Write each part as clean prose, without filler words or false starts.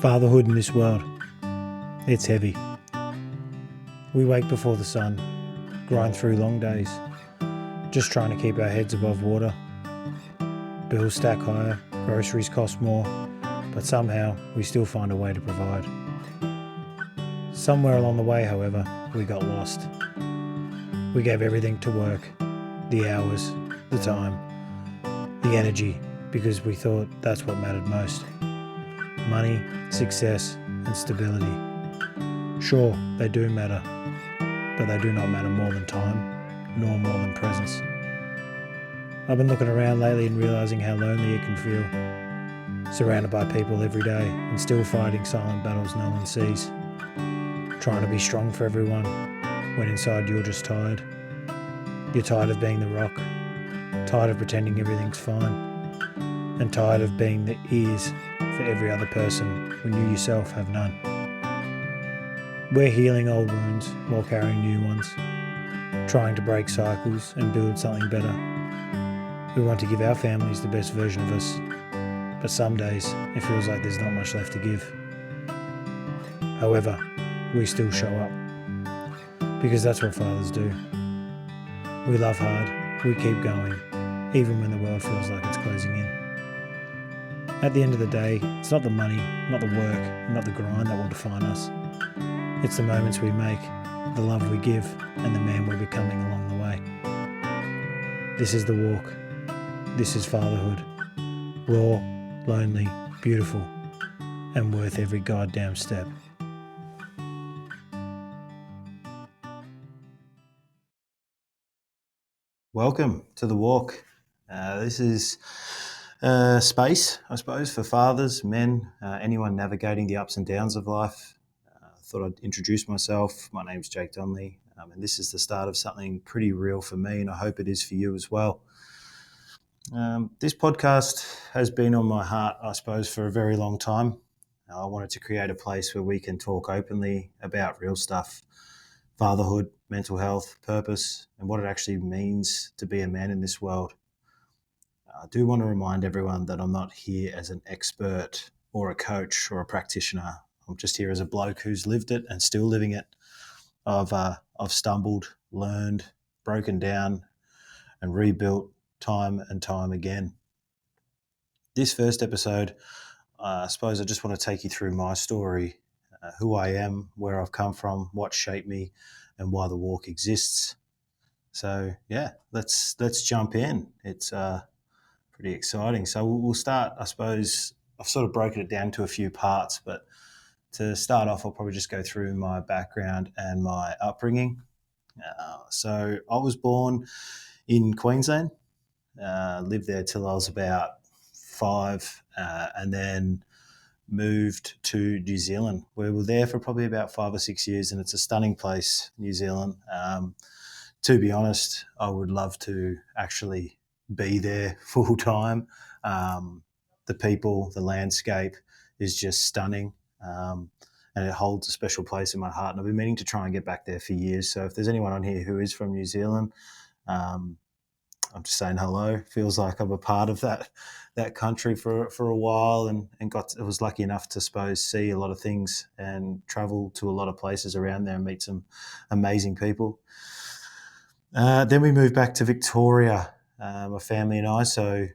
Fatherhood in this world, it's heavy. We wake before the sun, grind through long days, just trying to keep our heads above water. Bills stack higher, groceries cost more, but somehow we still find a way to provide. Somewhere along the way, however, we got lost. We gave everything to work, the hours, the time, the energy, because we thought that's what mattered most. Money, success, and stability. Sure, they do matter, but they do not matter more than time, nor more than presence. I've been looking around lately and realising how lonely it can feel, surrounded by people every day and still fighting silent battles no one sees, trying to be strong for everyone when inside you're just tired. You're tired of being the rock, tired of pretending everything's fine, and tired of being the ears for every other person when you yourself have none. We're healing old wounds while carrying new ones, trying to break cycles and build something better. We want to give our families the best version of us, but some days it feels like there's not much left to give. However, we still show up, because that's what fathers do. We love hard, we keep going, even when the world feels like it's closing in. At the end of the day, it's not the money, not the work, not the grind that will define us. It's the moments we make, the love we give, and the man we're becoming along the way. This is the walk. This is fatherhood. Raw, lonely, beautiful, and worth every goddamn step. Welcome to the walk. This is space, I suppose, for fathers, men, anyone navigating the ups and downs of life. Thought I'd introduce myself. My name's Jake Donnelly, and this is the start of something pretty real for me, and I hope it is for you as well. This podcast has been on my heart, I suppose, for a very long time. I wanted to create a place where we can talk openly about real stuff, fatherhood, mental health, purpose, and what it actually means to be a man in this world. I do want to remind everyone that I'm not here as an expert or a coach or a practitioner. I'm just here as a bloke who's lived it and still living it. I've stumbled, learned, broken down, and rebuilt time and time again. This first episode, I suppose I just want to take you through my story, who I am, where I've come from, what shaped me, and why the walk exists. So yeah, let's jump in. It's pretty exciting. So we'll start, I suppose, I've sort of broken it down to a few parts, but to start off, I'll probably just go through my background and my upbringing. So I was born in Queensland, lived there till I was about 5, and then moved to New Zealand. We were there for probably about 5 or 6 years, and it's a stunning place, New Zealand. To be honest, I would love to actually be there full time. The people, the landscape is just stunning, and it holds a special place in my heart. And I've been meaning to try and get back there for years. So if there's anyone on here who is from New Zealand, I'm just saying hello. Feels like I'm a part of that country for a while, and was lucky enough to see a lot of things and travel to a lot of places around there and meet some amazing people. Then we moved back to Victoria, my family and I. So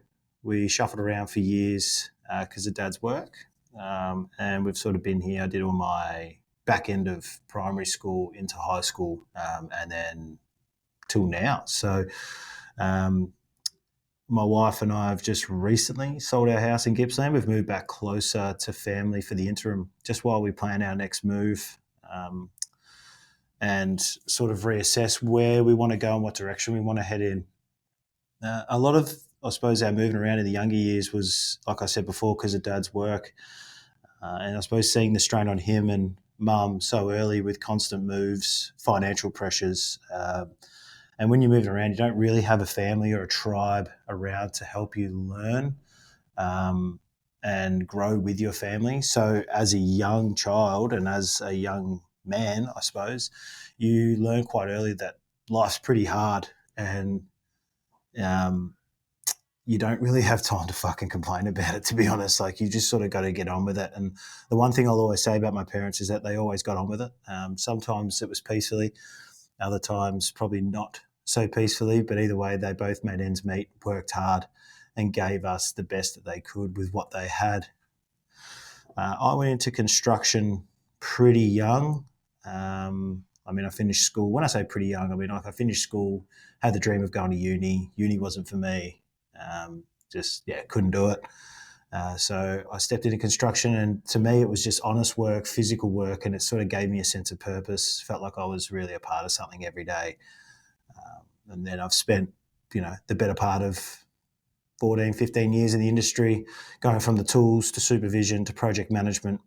we shuffled around for years because of Dad's work, and we've sort of been here. I did all my back end of primary school into high school, and then till now. So my wife and I have just recently sold our house in Gippsland. We've moved back closer to family for the interim, just while we plan our next move. And sort of reassess where we want to go and what direction we want to head in. A lot of, I suppose, our moving around in the younger years was, like I said before, because of Dad's work. And I suppose seeing the strain on him and Mum so early with constant moves, financial pressures. And when you're moving around, you don't really have a family or a tribe around to help you learn and grow with your family. So as a young child and as a young man, I suppose, you learn quite early that life's pretty hard, and you don't really have time to fucking complain about it, to be honest. Like, you just sort of got to get on with it. And the one thing I'll always say about my parents is that they always got on with it. Sometimes it was peacefully, other times probably not so peacefully, but either way, they both made ends meet, worked hard, and gave us the best that they could with what they had. I went into construction pretty young. I finished school. When I say pretty young, I finished school, had the dream of going to uni. Uni wasn't for me. Couldn't do it. So I stepped into construction, and to me, it was just honest work, physical work, and it sort of gave me a sense of purpose. Felt like I was really a part of something every day. And then I've spent, the better part of 14, 15 years in the industry, going from the tools to supervision to project management.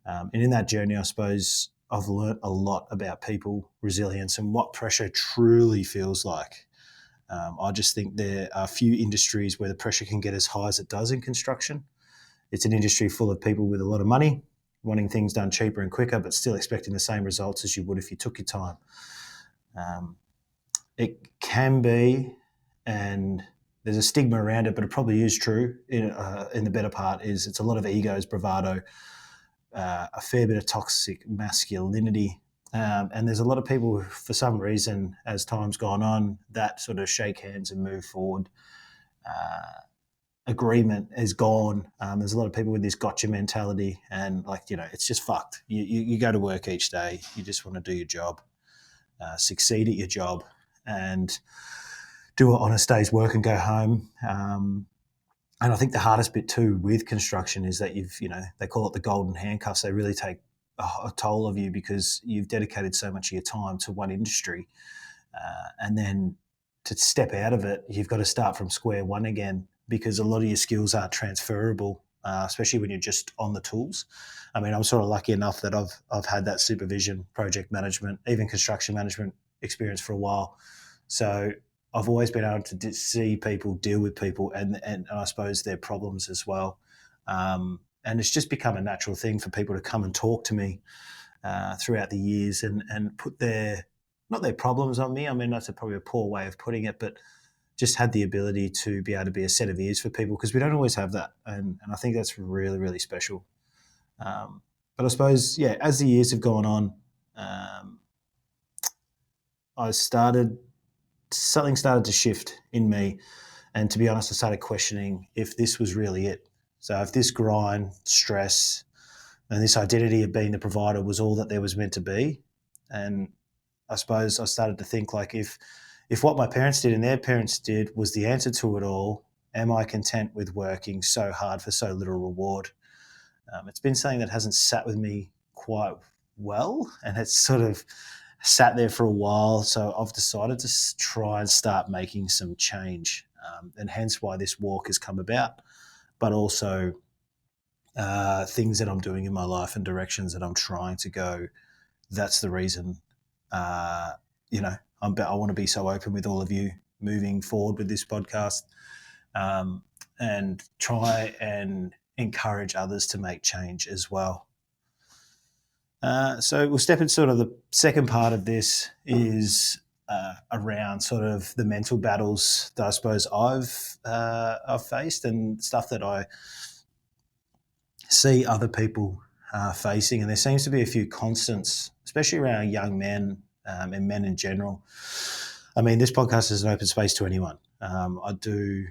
And in that journey, I suppose I've learnt a lot about people, resilience, and what pressure truly feels like. I just think there are few industries where the pressure can get as high as it does in construction. It's an industry full of people with a lot of money, wanting things done cheaper and quicker, but still expecting the same results as you would if you took your time. It can be, and there's a stigma around it, but it probably is true. In the better part is it's a lot of egos, bravado, a fair bit of toxic masculinity. And there's a lot of people, for some reason, as time's gone on, that sort of shake hands and move forward agreement is gone. There's a lot of people with this gotcha mentality, and it's just fucked. You go to work each day, you just want to do your job, succeed at your job, and do an honest day's work and go home. And I think the hardest bit too with construction is that they call it the golden handcuffs. They really take a toll of you because you've dedicated so much of your time to one industry. And then to step out of it, you've got to start from square one again because a lot of your skills aren't transferable, especially when you're just on the tools. I'm sort of lucky enough that I've had that supervision, project management, even construction management experience for a while. So I've always been able to see people, deal with people, and I suppose their problems as well. And it's just become a natural thing for people to come and talk to me throughout the years and put not their problems on me. That's probably a poor way of putting it, but just had the ability to be able to be a set of ears for people because we don't always have that. And I think that's really, really special. But I suppose, as the years have gone on, something started to shift in me. And to be honest, I started questioning if this was really it. So if this grind, stress, and this identity of being the provider was all that there was meant to be. And I suppose I started to think like if what my parents did and their parents did was the answer to it all, am I content with working so hard for so little reward? It's been something that hasn't sat with me quite well, and it's sort of sat there for a while. So I've decided to try and start making some change, and hence why this walk has come about, but also things that I'm doing in my life and directions that I'm trying to go. That's the reason, I want to be so open with all of you moving forward with this podcast, and try and encourage others to make change as well. So we'll step into sort of the second part of this is around sort of the mental battles that I suppose I've faced and stuff that I see other people facing. And there seems to be a few constants, especially around young men and men in general. This podcast is an open space to anyone. I do,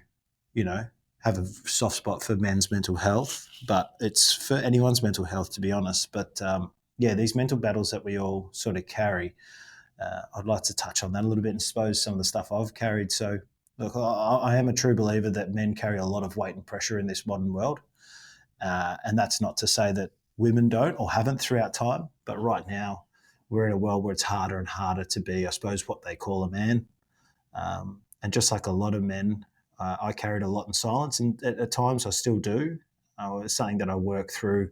have a soft spot for men's mental health, but it's for anyone's mental health, to be honest. But these mental battles that we all sort of carry, I'd like to touch on that a little bit and expose some of the stuff I've carried. So, look, I am a true believer that men carry a lot of weight and pressure in this modern world. And that's not to say that women don't or haven't throughout time, but right now we're in a world where it's harder and harder to be, I suppose, what they call a man. And just like a lot of men, I carried a lot in silence, and at times I still do. It's something that I work through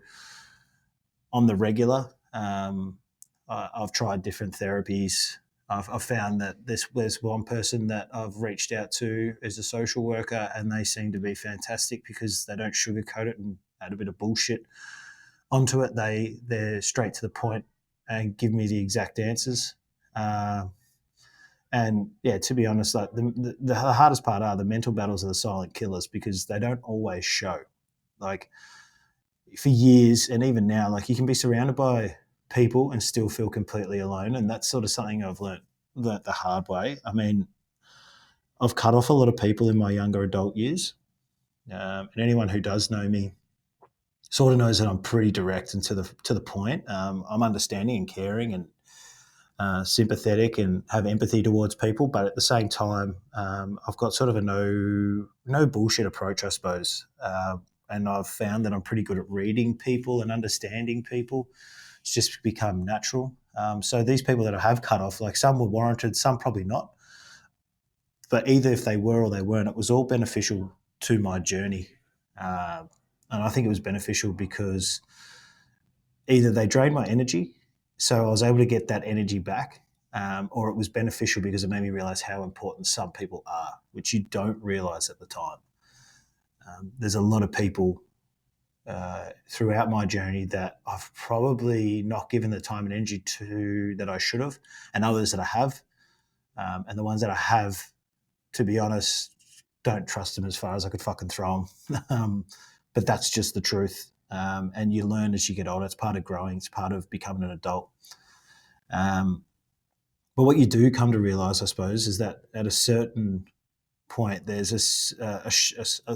on the regular. I've tried different therapies. I've found that there's one person that I've reached out to as a social worker, and they seem to be fantastic because they don't sugarcoat it and add a bit of bullshit onto it. They're straight to the point and give me the exact answers. And yeah, to be honest, like the hardest part are the mental battles are the silent killers because they don't always show. Like for years and even now, like you can be surrounded by people and still feel completely alone. And that's sort of something I've learnt the hard way. I mean, I've cut off a lot of people in my younger adult years. And anyone who does know me sort of knows that I'm pretty direct and to the point. I'm understanding and caring and sympathetic and have empathy towards people, but at the same time, I've got sort of a no bullshit approach, I suppose. And I've found that I'm pretty good at reading people and understanding people. It's just become natural. So these people that I have cut off, like some were warranted, some probably not. But either if they were or they weren't, it was all beneficial to my journey. Uh, and I think it was beneficial because either they drained my energy, so I was able to get that energy back, or it was beneficial because it made me realize how important some people are, which you don't realize at the time. There's a lot of people throughout my journey that I've probably not given the time and energy to that I should have, and others that I have. And the ones that I have, to be honest, don't trust them as far as I could fucking throw them. But that's just the truth. And you learn as you get older. It's part of growing. It's part of becoming an adult. But what you do come to realize, I suppose, is that at a certain point, there's a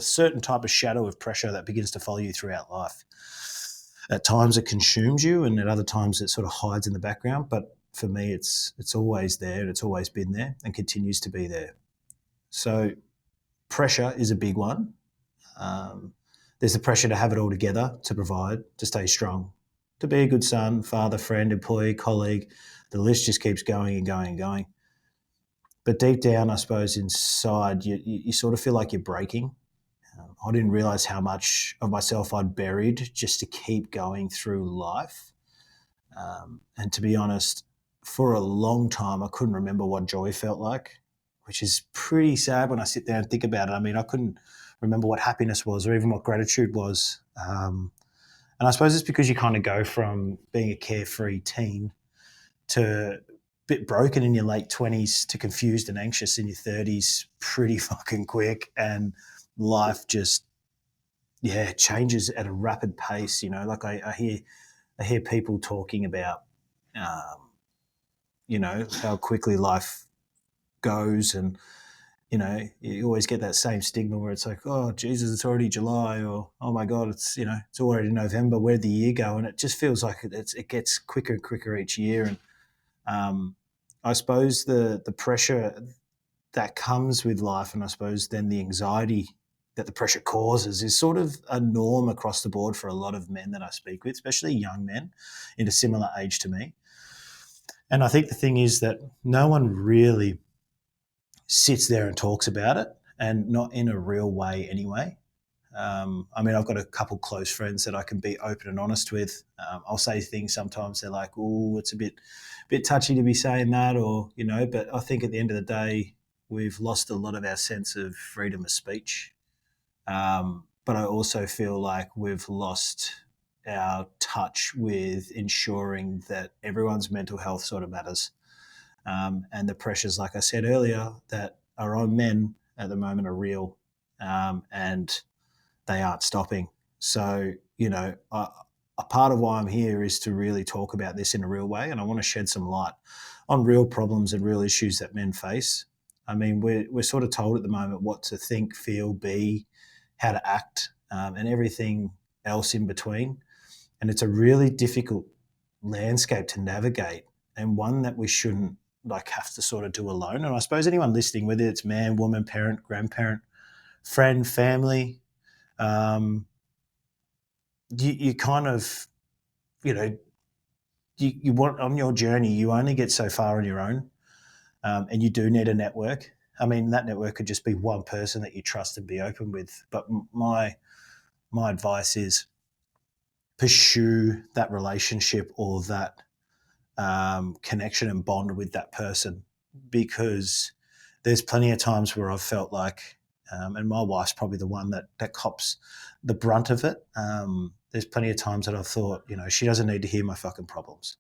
certain type of shadow of pressure that begins to follow you throughout life. At times, it consumes you, and at other times, it sort of hides in the background. But for me, it's always there, and it's always been there, and continues to be there. So pressure is a big one. Um, there's the pressure to have it all together, to provide, to stay strong, to be a good son, father, friend, employee, colleague. The list just keeps going and going and going. But deep down, I suppose, inside, you sort of feel like you're breaking. I didn't realize how much of myself I'd buried just to keep going through life. And to be honest, for a long time, I couldn't remember what joy felt like, which is pretty sad when I sit there and think about it. I mean, I couldn't remember what happiness was or even what gratitude was. And I suppose it's because you kind of go from being a carefree teen to a bit broken in your late 20s to confused and anxious in your 30s pretty fucking quick. And life just, yeah, changes at a rapid pace. You know, like I hear people talking about, um, you know, how quickly life goes. And, you know, you always get that same stigma where it's like, oh, Jesus, it's already July, or, oh my God, it's, you know, it's already November. Where'd the year go? And it just feels like it gets quicker and quicker each year. And I suppose the pressure that comes with life, and I suppose then the anxiety that the pressure causes is sort of a norm across the board for a lot of men that I speak with, especially young men in a similar age to me. And I think the thing is that no one really sits there and talks about it, and not in a real way anyway. I mean, I've got a couple close friends that I can be open and honest with. I'll say things sometimes they're like, "Oh, it's a bit touchy to be saying that," or you know. But I think at the end of the day, we've lost a lot of our sense of freedom of speech. But I also feel like we've lost our touch with ensuring that everyone's mental health sort of matters. And the pressures, like I said earlier, that are on men at the moment are real, and they aren't stopping. So, you know, a part of why I'm here is to really talk about this in a real way, and I want to shed some light on real problems and real issues that men face. I mean, we're sort of told at the moment what to think, feel, be, how to act, and everything else in between. And it's a really difficult landscape to navigate, and one that we shouldn't like have to sort of do alone. And I suppose anyone listening, whether it's man, woman, parent, grandparent, friend, family, um, you kind of, you know, you want on your journey, you only get so far on your own, and you do need a network. I mean, that network could just be one person that you trust and be open with. But my advice is pursue that relationship or that connection and bond with that person, because there's plenty of times where I've felt like, and my wife's probably the one that cops the brunt of it. There's plenty of times that I've thought, you know, she doesn't need to hear my fucking problems.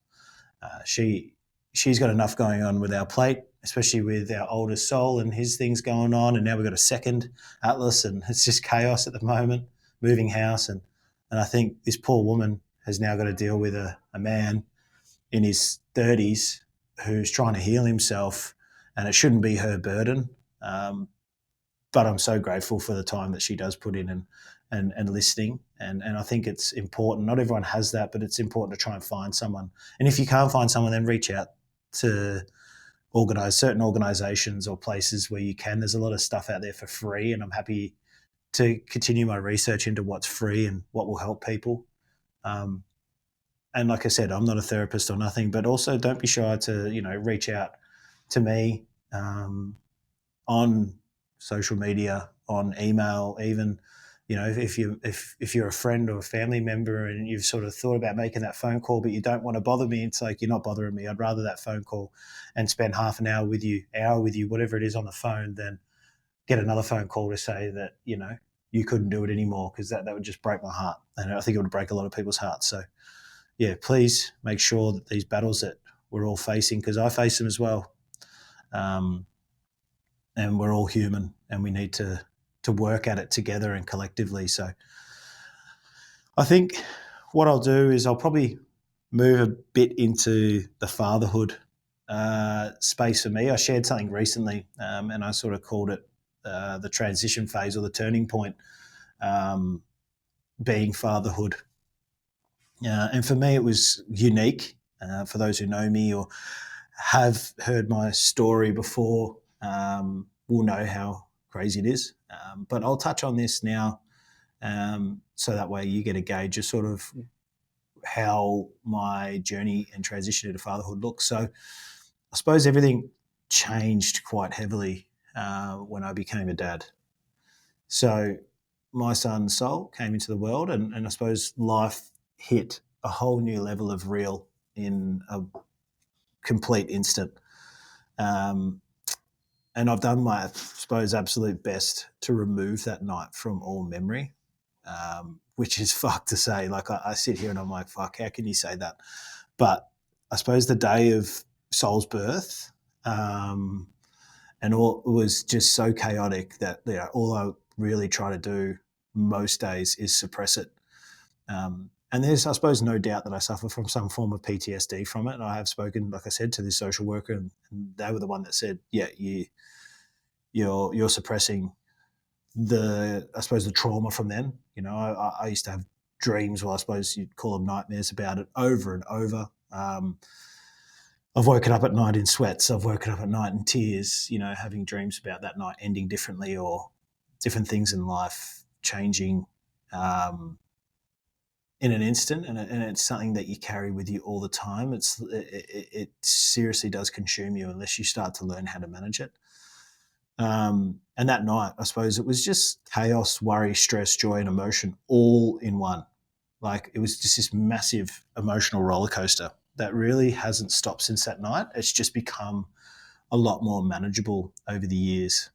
She's got enough going on with our plate. especially with our oldest soul and his things going on. And now we've got a second Atlas, and it's just chaos at the moment, moving house. And I think this poor woman has now got to deal with a man in his 30s who's trying to heal himself, and it shouldn't be her burden. But I'm so grateful for the time that she does put in and listening. And I think it's important. Not everyone has that, but it's important to try and find someone. And if you can't find someone, then reach out to certain organizations or places where you can. There's a lot of stuff out there for free, and I'm happy to continue my research into what's free and what will help people. And like I said, I'm not a therapist or nothing, but also don't be shy to, reach out to me on social media, on email, even, if you're a friend or a family member and you've sort of thought about making that phone call, but you don't want to bother me. It's like, you're not bothering me. I'd rather that phone call and spend half an hour with you, whatever it is on the phone, than get another phone call to say that, you couldn't do it anymore, because that would just break my heart. And I think it would break a lot of people's hearts. So yeah, please make sure that these battles that we're all facing, because I face them as well, and we're all human, and we need to work at it together and collectively. So I think what I'll do is I'll probably move a bit into the fatherhood space for me. I shared something recently, and I sort of called it the transition phase, or the turning point, being fatherhood. And for me, it was unique. For those who know me or have heard my story before, will know how crazy it is. But I'll touch on this now, so that way you get a gauge of sort of how my journey and transition into fatherhood looks. So I suppose everything changed quite heavily when I became a dad. So my son Sol came into the world, and I suppose life hit a whole new level of real in a complete instant. And I've done my, I suppose, absolute best to remove that night from all memory, which is fucked to say. Like, I sit here and I'm like, fuck, how can you say that? But I suppose the day of Sol's birth, and all, it was just so chaotic that, all I really try to do most days is suppress it. And there's, I suppose, no doubt that I suffer from some form of PTSD from it. And I have spoken, like I said, to this social worker, and they were the one that said, yeah, you're suppressing I suppose, the trauma from then. I used to have dreams, well, I suppose you'd call them nightmares, about it over and over. I've woken up at night in sweats. I've woken up at night in tears, having dreams about that night ending differently, or different things in life changing in an instant. And it's something that you carry with you all the time. It seriously does consume you unless you start to learn how to manage it. And that night, I suppose, it was just chaos, worry, stress, joy, and emotion all in one. Like, it was just this massive emotional roller coaster that really hasn't stopped since that night. It's just become a lot more manageable over the years.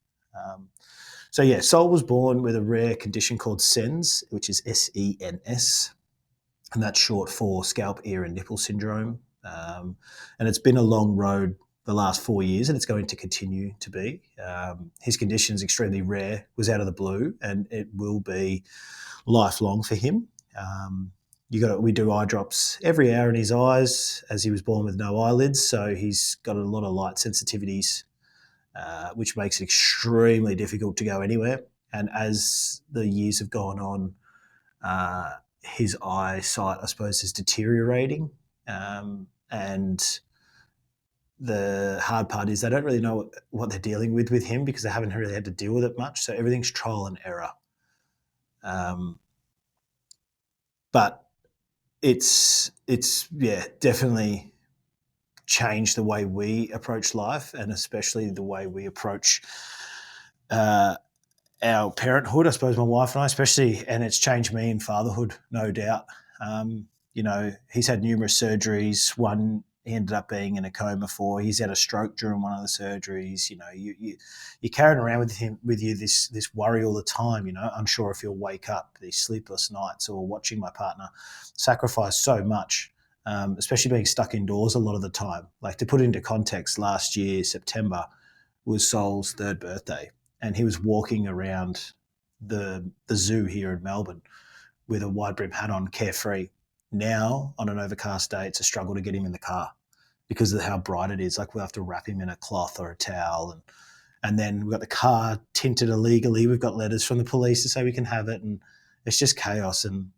So yeah, Sol was born with a rare condition called SENS, which is SENS, and that's short for scalp, ear, and nipple syndrome. And it's been a long road the last 4 years, and it's going to continue to be. His condition is extremely rare, was out of the blue, and it will be lifelong for him. We do eye drops every hour in his eyes, as he was born with no eyelids, so he's got a lot of light sensitivities, which makes it extremely difficult to go anywhere. And as the years have gone on, his eyesight, I suppose, is deteriorating. And the hard part is they don't really know what they're dealing with him, because they haven't really had to deal with it much. So everything's trial and error. But it's definitely changed the way we approach life, and especially the way we approach our parenthood. I suppose my wife and I, especially, and it's changed me in fatherhood, no doubt. He's had numerous surgeries. One, he ended up being in a coma for. He's had a stroke during one of the surgeries. You're carrying around with you this worry all the time. Unsure if you'll wake up. These sleepless nights, or watching my partner sacrifice so much especially being stuck indoors a lot of the time. Like, to put it into context, last year, September, was Sol's third birthday, and he was walking around the zoo here in Melbourne with a wide brim hat on, carefree. Now, on an overcast day, it's a struggle to get him in the car because of how bright it is. Like, we'll have to wrap him in a cloth or a towel, and then we've got the car tinted illegally. We've got letters from the police to say we can have it, and it's just chaos. And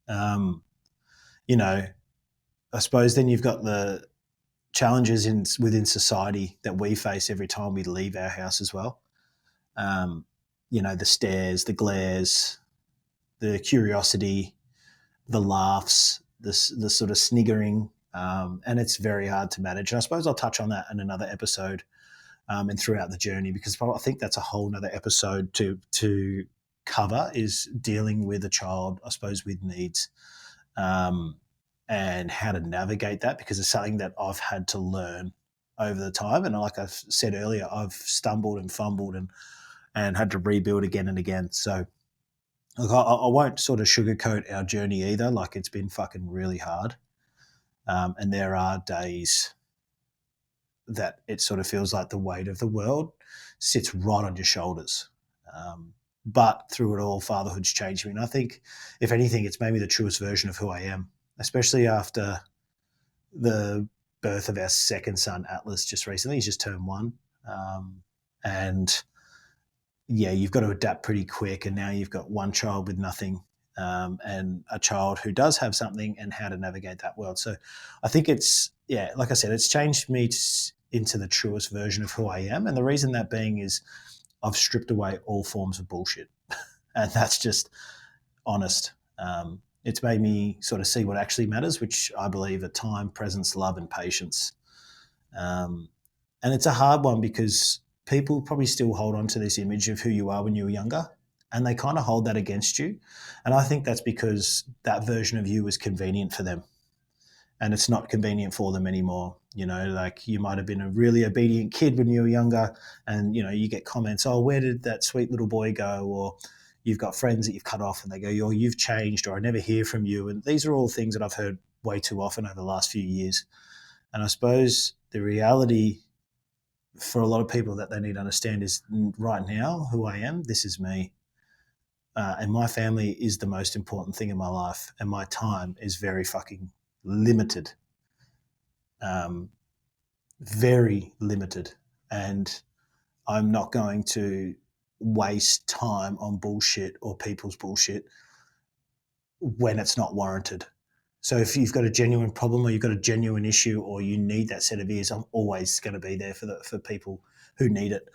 um, you know, I suppose then you've got the challenges within society that we face every time we leave our house as well. Um, the stares, the glares, the curiosity, the laughs, the sort of sniggering, and it's very hard to manage. And I suppose I'll touch on that in another episode, and throughout the journey, because I think that's a whole nother episode to cover, is dealing with a child, I suppose, with needs, and how to navigate that, because it's something that I've had to learn over the time. And like I've said earlier, I've stumbled and fumbled and had to rebuild again and again. So look, I won't sort of sugarcoat our journey either. Like, it's been fucking really hard. And there are days that it sort of feels like the weight of the world sits right on your shoulders. But through it all, fatherhood's changed me. And I think, if anything, it's made me the truest version of who I am, especially after the birth of our second son, Atlas, just recently. He's just turned 1. And yeah, you've got to adapt pretty quick. And now you've got one child with nothing, and a child who does have something, and how to navigate that world. So I think it's, yeah, like I said, it's changed me into the truest version of who I am. And the reason that being is I've stripped away all forms of bullshit. And that's just honest. It's made me sort of see what actually matters, which I believe are time, presence, love, and patience. And it's a hard one, because people probably still hold on to this image of who you are when you were younger, and they kind of hold that against you. And I think that's because that version of you was convenient for them, and it's not convenient for them anymore. Like, you might have been a really obedient kid when you were younger, and you get comments, oh, where did that sweet little boy go? Or you've got friends that you've cut off, and they go, oh, you've changed, or I never hear from you. And these are all things that I've heard way too often over the last few years. And I suppose the reality for a lot of people that they need to understand is, right now, who I am, this is me. And my family is the most important thing in my life, and my time is very fucking limited. Very limited. And I'm not going to waste time on bullshit or people's bullshit when it's not warranted. So if you've got a genuine problem, or you've got a genuine issue, or you need that set of ears, I'm always going to be there for people who need it.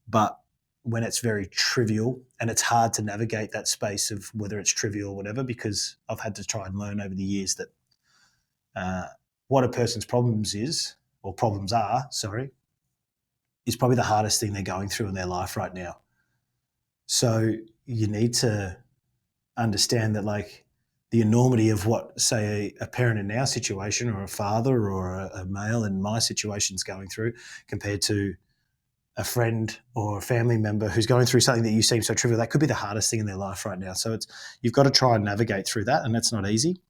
But when it's very trivial, and it's hard to navigate that space of whether it's trivial or whatever, because I've had to try and learn over the years that what a person's problems are, is probably the hardest thing they're going through in their life right now. So you need to understand that, like, the enormity of what, say, a parent in our situation, or a father, or a male in my situation is going through, compared to a friend or a family member who's going through something that you seem so trivial. That could be the hardest thing in their life right now. So you've got to try and navigate through that, and that's not easy.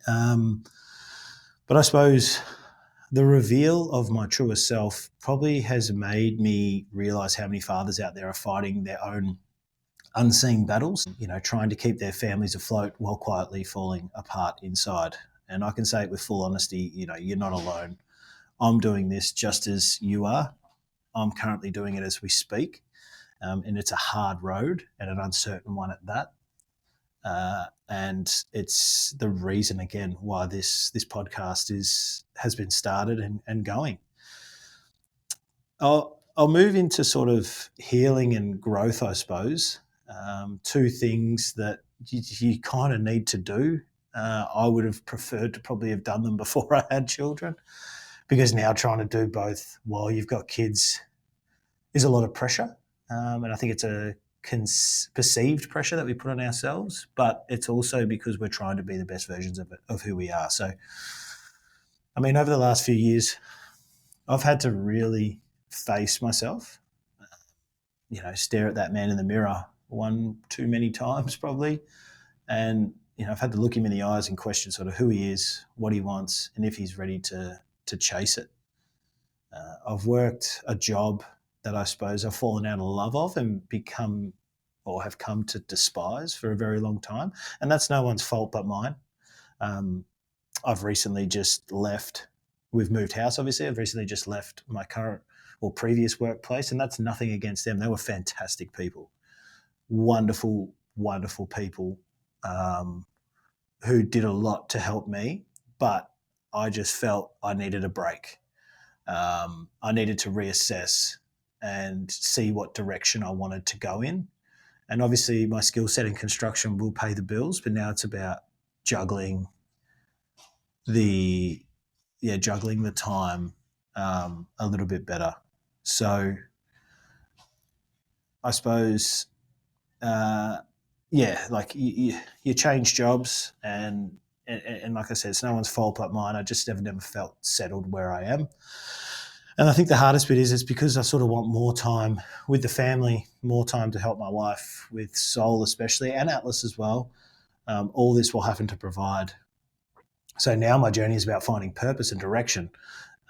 But I suppose the reveal of my truest self probably has made me realize how many fathers out there are fighting their own unseen battles, trying to keep their families afloat while quietly falling apart inside. And I can say it with full honesty, you're not alone. I'm doing this just as you are. I'm currently doing it as we speak. And it's a hard road, and an uncertain one at that. And it's the reason, again, why this podcast has been started and going. I'll move into sort of healing and growth, I suppose. Two things that you kind of need to do. I would have preferred to probably have done them before I had children, because now trying to do both while you've got kids is a lot of pressure. And I think it's a perceived pressure that we put on ourselves, but it's also because we're trying to be the best versions of who we are. So, I mean, over the last few years, I've had to really face myself, stare at that man in the mirror one too many times probably, and I've had to look him in the eyes and question sort of who he is, what he wants, and if he's ready to chase it. I've worked a job that I suppose I've fallen out of love of and become or have come to despise for a very long time, and that's no one's fault but mine. Um, I've recently just left. We've moved house, obviously. I've recently just left my current or previous workplace, and that's nothing against them. They were fantastic people, wonderful, wonderful people um, who did a lot to help me, but I just felt I needed a break. I needed to reassess and see what direction I wanted to go in. And obviously, my skill set in construction will pay the bills, but now it's about juggling the juggling the time a little bit better. So I suppose, like you change jobs, and like I said, it's no one's fault but mine. I just never felt settled where I am. And I think the hardest bit is it's because I sort of want more time with the family, more time to help my wife with Soul especially, and Atlas as well. All this will happen to provide. So now my journey is about finding purpose and direction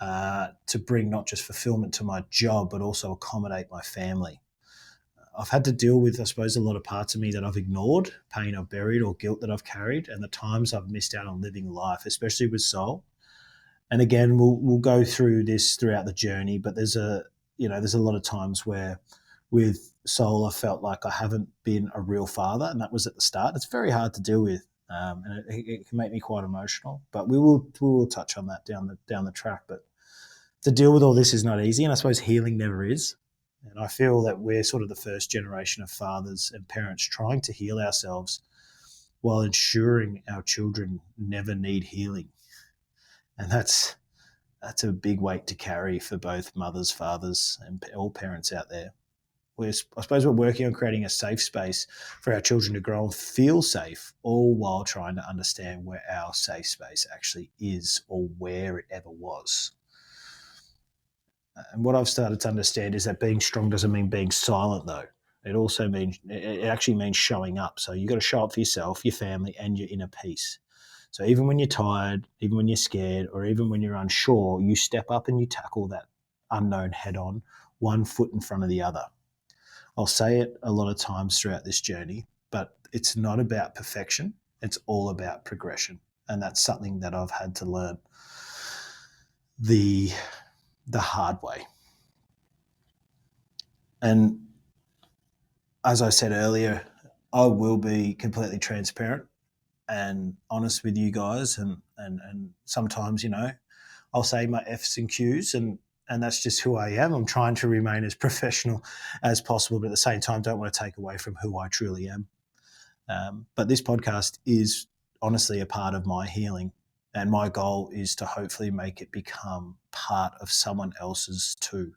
to bring not just fulfillment to my job, but also accommodate my family. I've had to deal with, I suppose, a lot of parts of me that I've ignored, pain I've buried, or guilt that I've carried, and the times I've missed out on living life, especially with Soul. And again, we'll go through this throughout the journey, but there's a lot of times where with Soul I felt like I haven't been a real father, and that was at the start. It's very hard to deal with, and it can make me quite emotional. But we will touch on that down the track. But to deal with all this is not easy, and I suppose healing never is. And I feel that we're sort of the first generation of fathers and parents trying to heal ourselves while ensuring our children never need healing. And that's a big weight to carry for both mothers, fathers, and all parents out there. I suppose we're working on creating a safe space for our children to grow and feel safe, all while trying to understand where our safe space actually is or where it ever was. And what I've started to understand is that being strong doesn't mean being silent, though. It actually means showing up. So you've got to show up for yourself, your family, and your inner peace. So even when you're tired, even when you're scared, or even when you're unsure, you step up and you tackle that unknown head on, one foot in front of the other. I'll say it a lot of times throughout this journey, but it's not about perfection. It's all about progression. And that's something that I've had to learn the hard way. And as I said earlier, I will be completely transparent and honest with you guys, and sometimes, I'll say my F's and Q's, and that's just who I am. I'm trying to remain as professional as possible, but at the same time, don't want to take away from who I truly am. But this podcast is honestly a part of my healing, and my goal is to hopefully make it become part of someone else's too.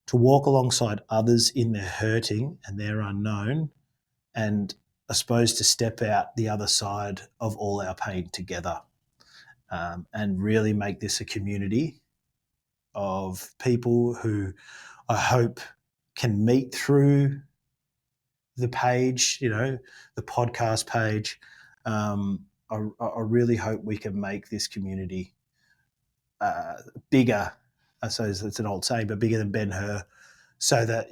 To walk alongside others in their hurting and their unknown, and I suppose to step out the other side of all our pain together, and really make this a community of people who I hope can meet through the page, the podcast page. I really hope we can make this community bigger. I suppose it's an old saying, but bigger than Ben-Hur, so that,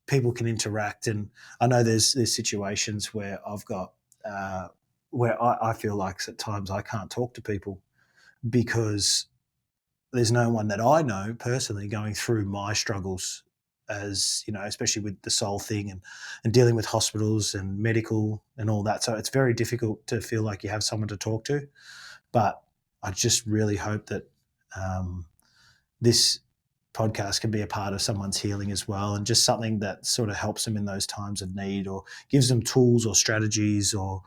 people can interact. And I know there's situations where I've got where I feel like at times I can't talk to people because there's no one that I know personally going through my struggles, as especially with the soul thing, and dealing with hospitals and medical and all that. So it's very difficult to feel like you have someone to talk to. But I just really hope that this podcast can be a part of someone's healing as well, and just something that sort of helps them in those times of need, or gives them tools or strategies or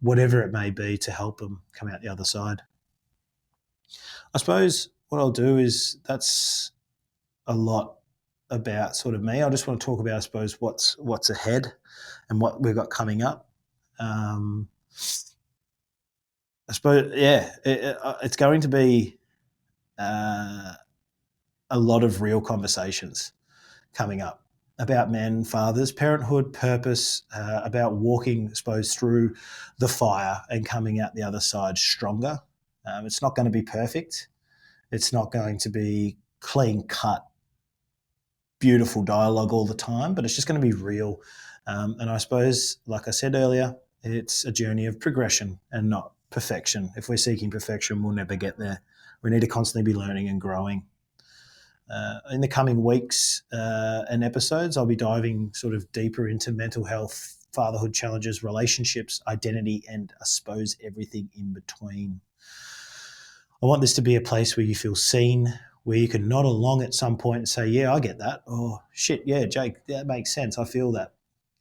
whatever it may be to help them come out the other side. I suppose what I'll do is that's a lot about sort of me. I just want to talk about, I suppose, what's ahead and what we've got coming up. I suppose, it's going to be a lot of real conversations coming up. about men, fathers, parenthood, purpose, about walking, I suppose, through the fire and coming out the other side stronger. It's not going to be perfect. It's not going to be clean cut, beautiful dialogue all the time, but it's just going to be real. And I suppose, like I said earlier, it's a journey of progression and not perfection. If we're seeking perfection, we'll never get there. We need to constantly be learning and growing. In the coming weeks and episodes, I'll be diving sort of deeper into mental health, fatherhood challenges, relationships, identity, and I suppose everything in between. I want this to be a place where you feel seen, where you can nod along at some point and say, yeah, I get that. Or shit, yeah, Jake, that makes sense. I feel that.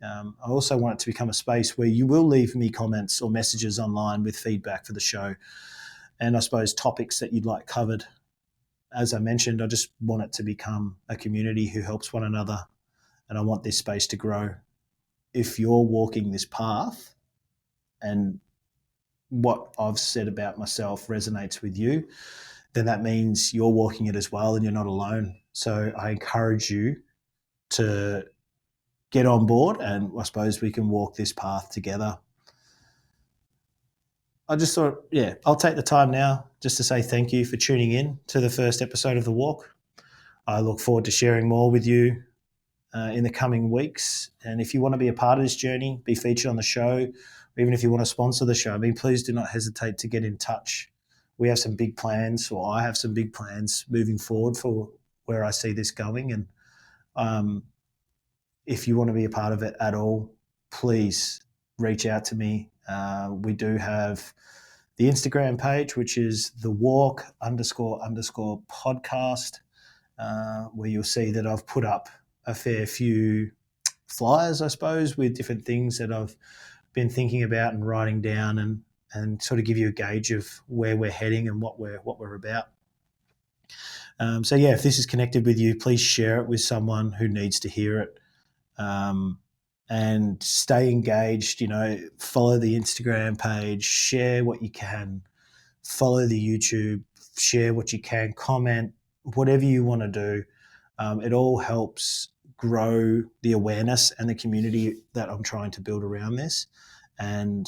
I also want it to become a space where you will leave me comments or messages online with feedback for the show and I suppose topics that you'd like covered. As I mentioned, I just want it to become a community who helps one another, and I want this space to grow. If you're walking this path and what I've said about myself resonates with you, then that means you're walking it as well and you're not alone. So I encourage you to get on board and I suppose we can walk this path together. I just thought, yeah, I'll take the time now just to say thank you for tuning in to the first episode of The Walk. I look forward to sharing more with you in the coming weeks. And if you want to be a part of this journey, be featured on the show, or even if you want to sponsor the show, please do not hesitate to get in touch. We have some big plans, or I have some big plans moving forward for where I see this going. And if you want to be a part of it at all, please reach out to me. We do have the Instagram page, which is the walk __ podcast, where you'll see that I've put up a fair few flyers, I suppose, with different things that I've been thinking about and writing down and sort of give you a gauge of where we're heading and what we're about. So yeah, if this is connected with you, please share it with someone who needs to hear it. And stay engaged, follow the Instagram page, share what you can, follow the YouTube, share what you can, comment, whatever you want to do. It all helps grow the awareness and the community that I'm trying to build around this. And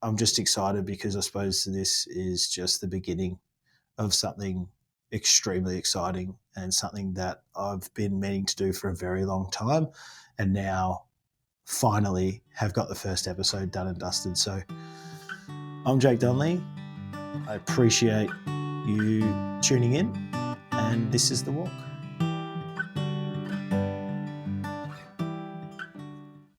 I'm just excited because I suppose this is just the beginning of something extremely exciting and something that I've been meaning to do for a very long time. And now finally have got the first episode done and dusted. So I'm Jake Dunley. I appreciate you tuning in, and this is The Walk.